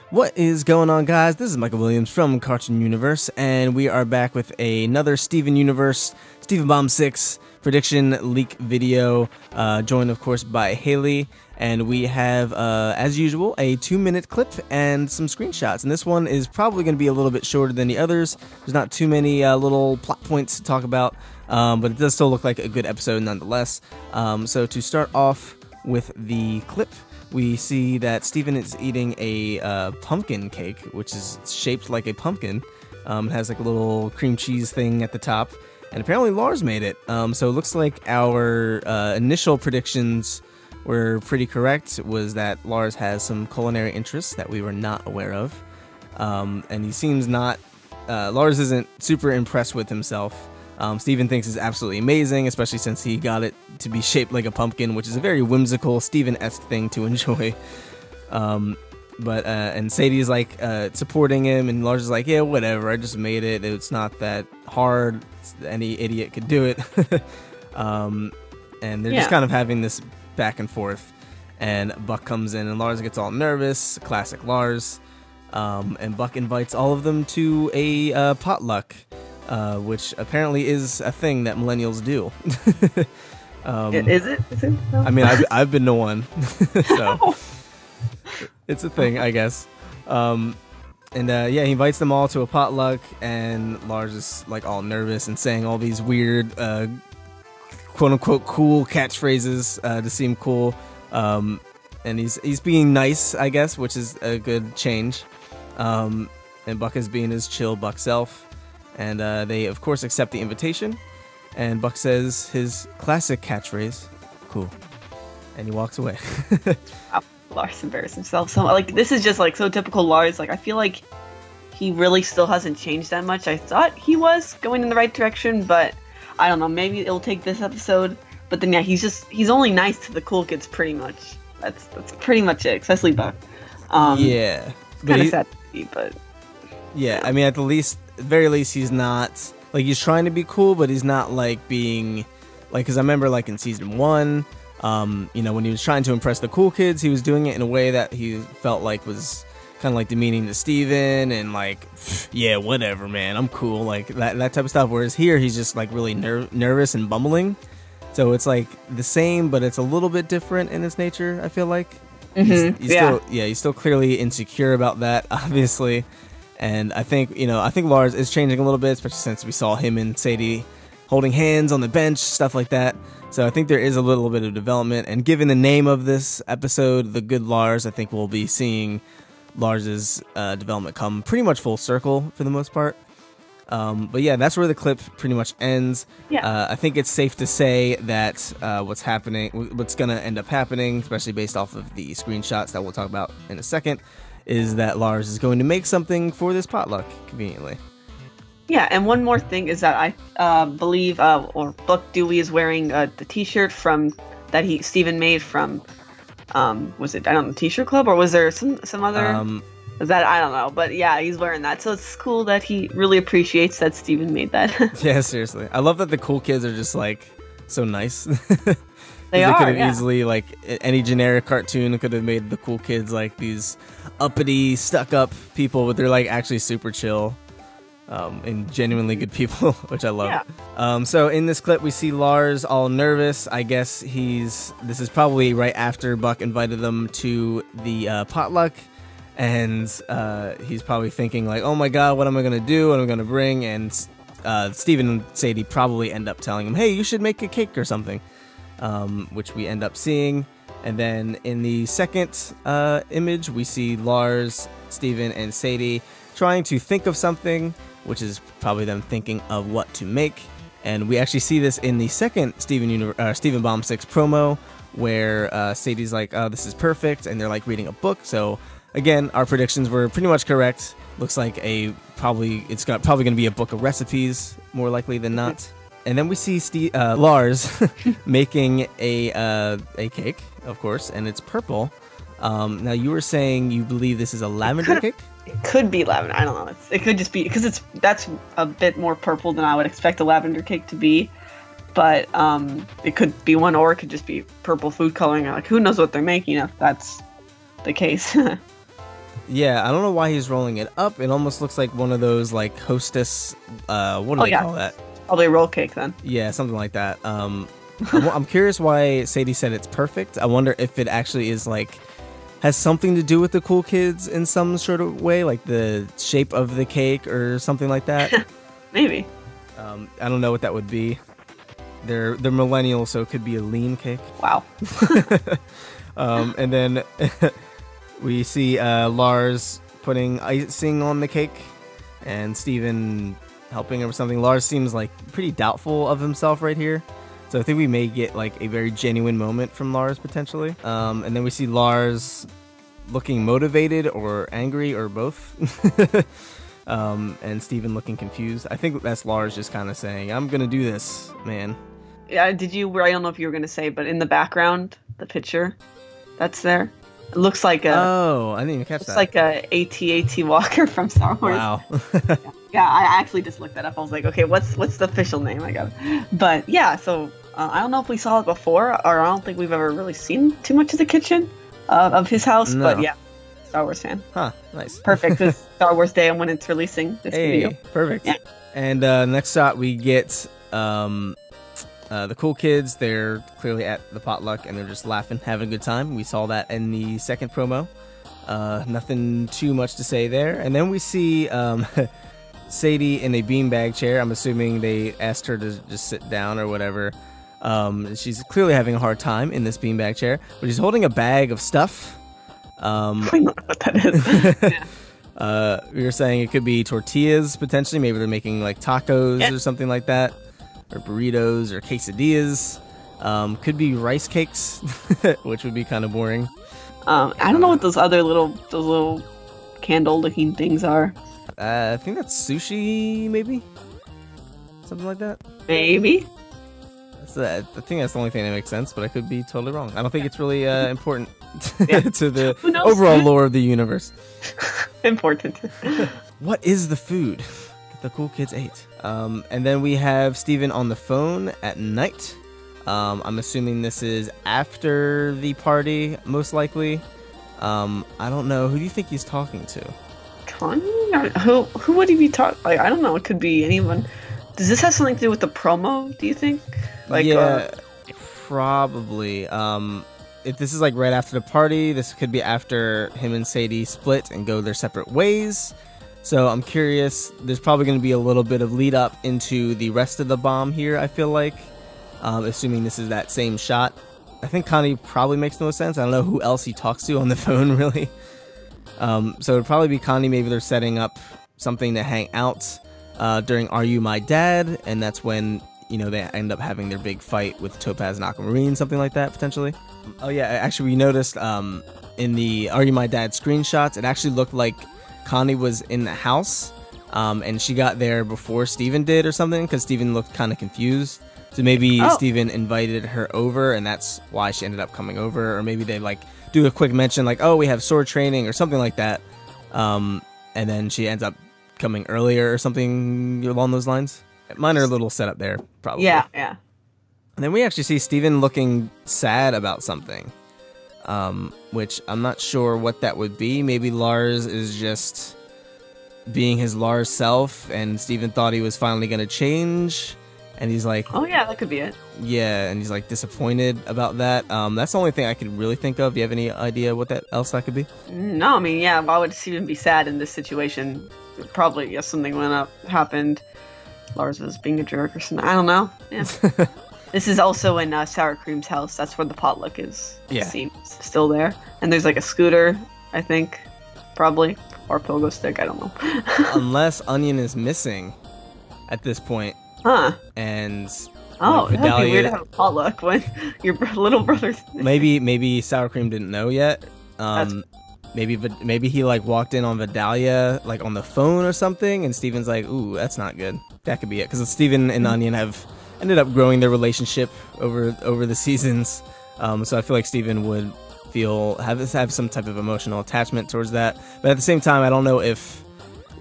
What is going on, guys? This is Michael Williams from Cartoon Universe, and we are back with another Steven Universe, Steven Bomb 6 prediction leak video, joined of course by Haley, and we have, as usual, a 2-minute clip and some screenshots, and this one is probably going to be a little bit shorter than the others. There's not too many little plot points to talk about, but it does still look like a good episode nonetheless. So to start off with the clip, we see that Steven is eating a pumpkin cake, which is shaped like a pumpkin. It has like a little cream cheese thing at the top, and apparently Lars made it. So it looks like our initial predictions were pretty correct. Was that Lars has some culinary interests that we were not aware of, and he seems not. Lars isn't super impressed with himself. Steven thinks is absolutely amazing, especially since he got it to be shaped like a pumpkin, which is a very whimsical Steven-esque thing to enjoy. And Sadie's like supporting him, and Lars is like, yeah, whatever, I just made it. It's not that hard. Any idiot could do it. And they're just kind of having this back and forth. And Buck comes in, and Lars gets all nervous, classic Lars. And Buck invites all of them to a potluck. Which apparently is a thing that millennials do. Is it? I mean, I've been to one, so it's a thing, I guess. Yeah, he invites them all to a potluck, and Lars is like all nervous and saying all these weird, quote unquote, cool catchphrases to seem cool. And he's being nice, I guess, which is a good change. And Buck is being his chill Buck self. And they, of course, accept the invitation. And Buck says his classic catchphrase, cool. And he walks away. Wow, Lars embarrassed himself. So, like, this is just, like, so typical Lars. Like, I feel like he really still hasn't changed that much. I thought he was going in the right direction, but I don't know. Maybe it'll take this episode. But then, yeah, he's only nice to the cool kids, pretty much. That's pretty much it, especially Buck. Yeah. It's kind of sad to see, but... Yeah, I mean, at the very least, he's not, like, he's trying to be cool, but he's not, like, being, like, because I remember, like, in Season 1, you know, when he was trying to impress the cool kids, he was doing it in a way that he felt like was kind of, like, demeaning to Steven, and, like, yeah, whatever, man, I'm cool, like, that type of stuff, whereas here, he's just, like, really nervous and bumbling, so it's, like, the same, but it's a little bit different in its nature, I feel like. He's still clearly insecure about that, obviously. And I think Lars is changing a little bit, especially since we saw him and Sadie holding hands on the bench, stuff like that. So I think there is a little bit of development. And given the name of this episode, The Good Lars, I think we'll be seeing Lars's development come pretty much full circle for the most part. But yeah, that's where the clip pretty much ends. Yeah. I think it's safe to say that what's going to end up happening, especially based off of the screenshots that we'll talk about in a second, is that Lars is going to make something for this potluck, conveniently. Yeah, and one more thing is that I believe, or Buck Dewey is wearing the T-shirt that Steven made from, was it, I don't know, T-shirt Club, or was there some other, is that, I don't know, but yeah, he's wearing that, so it's cool that he really appreciates that Steven made that. Yeah, seriously. I love that the cool kids are just, like, so nice. They could have easily, like, any generic cartoon could have made the cool kids, like, these uppity, stuck-up people, but they're, like, actually super chill and genuinely good people, which I love. Yeah. So in this clip, we see Lars all nervous. I guess this is probably right after Buck invited them to the potluck, and he's probably thinking, like, oh my god, what am I going to do? What am I going to bring? And Steven and Sadie probably end up telling him, hey, you should make a cake or something. Which we end up seeing. And then in the second image, we see Lars, Steven, and Sadie trying to think of something, which is probably them thinking of what to make. And we actually see this in the second Steven Bomb 6 promo, where Sadie's like, oh, this is perfect, and they're like reading a book. So again, our predictions were pretty much correct. Looks like it's probably going to be a book of recipes, more likely than not. And then we see Lars making a cake, of course, and it's purple. Now, you were saying you believe this is a lavender cake? It could be lavender. I don't know. It could just be, because that's a bit more purple than I would expect a lavender cake to be. But it could be one, or it could just be purple food coloring. Like, who knows what they're making if that's the case. Yeah, I don't know why he's rolling it up. It almost looks like one of those like hostess. What do they call that? Probably a roll cake then. Yeah, something like that. I'm curious why Sadie said it's perfect. I wonder if it actually is like has something to do with the cool kids in some sort of way, like the shape of the cake or something like that. Maybe. I don't know what that would be. They're millennials, so it could be a lean cake. Wow. And then we see Lars putting icing on the cake, and Steven helping him or something. Lars seems like pretty doubtful of himself right here. So I think we may get like a very genuine moment from Lars potentially. And then we see Lars looking motivated or angry or both. And Steven looking confused. I think that's Lars just kind of saying, I'm going to do this, man. Yeah, I don't know if you were going to say, but in the background, the picture that's there, it looks like a... Oh, I didn't even catch that. It's like a AT-AT Walker from Star Wars. Wow. Yeah, I actually just looked that up. I was like, okay, what's the official name? I got it. But yeah, so I don't know if we saw it before, or I don't think we've ever really seen too much of the kitchen of his house. No. But yeah, Star Wars fan. Huh, nice. Perfect. It's Star Wars Day and when it's releasing this video. Perfect. Yeah. And next shot we get the cool kids. They're clearly at the potluck and they're just laughing, having a good time. We saw that in the second promo. Nothing too much to say there. And then we see Sadie in a beanbag chair. I'm assuming they asked her to just sit down or whatever. She's clearly having a hard time in this beanbag chair, but she's holding a bag of stuff. I don't know what that is. Yeah. We were saying it could be tortillas potentially. Maybe they're making like tacos or something like that, or burritos or quesadillas. Could be rice cakes, which would be kind of boring. I don't know what those little candle-looking things are. I think that's sushi, maybe? Something like that? Maybe. I think that's the only thing that makes sense, but I could be totally wrong. I don't think it's really important to the overall lore of the universe. Important. What is the food that the cool kids ate? And then we have Steven on the phone at night. I'm assuming this is after the party, most likely. I don't know. Who do you think he's talking to? Connie? Who would he be talking? Like, I don't know. It could be anyone. Does this have something to do with the promo? Do you think? Like, yeah, probably. If this is like right after the party, this could be after him and Sadie split and go their separate ways. So I'm curious. There's probably going to be a little bit of lead up into the rest of the bomb here, I feel like. Assuming this is that same shot. I think Connie probably makes no sense. I don't know who else he talks to on the phone, really. So it'd probably be Connie. Maybe they're setting up something to hang out during Are You My Dad? And that's when, you know, they end up having their big fight with Topaz and Aquamarine, something like that, potentially. Oh, yeah, actually, we noticed in the Are You My Dad screenshots, it actually looked like Connie was in the house, and she got there before Steven did or something, because Steven looked kind of confused. So maybe Steven invited her over, and that's why she ended up coming over. Or maybe they, like, do a quick mention, like, oh, we have sword training or something like that. And then she ends up coming earlier or something along those lines. Minor little setup there, probably. Yeah. And then we actually see Steven looking sad about something, which I'm not sure what that would be. Maybe Lars is just being his Lars self, and Steven thought he was finally going to change. And he's like, oh yeah, that could be it. Yeah, and he's like disappointed about that. That's the only thing I could really think of. Do you have any idea what else that could be? No, I mean, yeah, why would Steven be sad in this situation? Probably, something happened. Lars was being a jerk or something. I don't know. Yeah. This is also in Sour Cream's house. That's where the potluck is. Yeah. It seems still there. And there's like a scooter, I think, probably, or a pogo stick. I don't know. Unless Onion is missing at this point. Huh. And that'd be weird to have a potluck when your little brother's... maybe Sour Cream didn't know yet. Maybe he like walked in on Vidalia like on the phone or something, and Steven's like, ooh, that's not good. That could be it, because Steven and Onion have ended up growing their relationship over the seasons. So I feel like Steven would have some type of emotional attachment towards that. But at the same time, I don't know if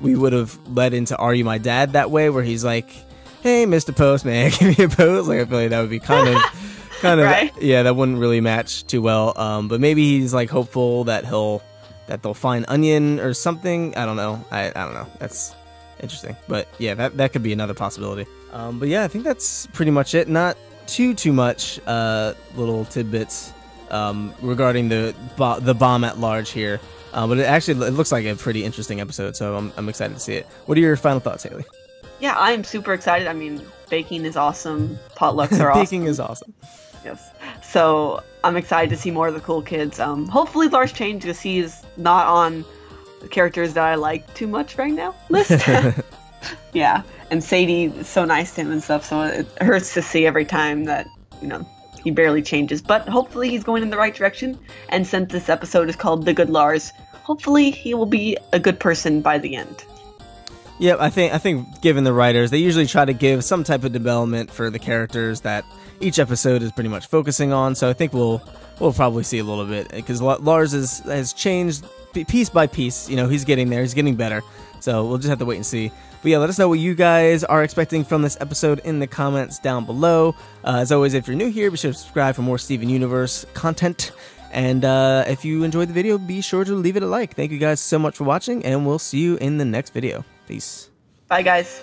we would have led into Are You My Dad that way, where he's like, hey, Mr. Postman, give me a pose. Like, I feel like that would be kind of, right? Yeah, that wouldn't really match too well. But maybe he's like hopeful that he'll that they'll find Onion or something. I don't know. I don't know. That's interesting. But yeah, that could be another possibility. But yeah, I think that's pretty much it. Not too much little tidbits regarding the bomb at large here. But it looks like a pretty interesting episode, so I'm excited to see it. What are your final thoughts, Haley? Yeah, I'm super excited. I mean, baking is awesome. Potlucks are awesome. Baking is awesome. Yes. So I'm excited to see more of the cool kids. Hopefully Lars changes because he is not on the characters that I like too much right now list. Yeah, and Sadie is so nice to him and stuff, so it hurts to see every time that, you know, he barely changes. But hopefully he's going in the right direction, and since this episode is called The Good Lars, hopefully he will be a good person by the end. Yeah, I think given the writers, they usually try to give some type of development for the characters that each episode is pretty much focusing on. So I think we'll probably see a little bit, because Lars has changed piece by piece. You know, he's getting there, he's getting better. So we'll just have to wait and see. But yeah, let us know what you guys are expecting from this episode in the comments down below. As always, if you're new here, be sure to subscribe for more Steven Universe content. And if you enjoyed the video, be sure to leave it a like. Thank you guys so much for watching, and we'll see you in the next video. Peace. Bye, guys.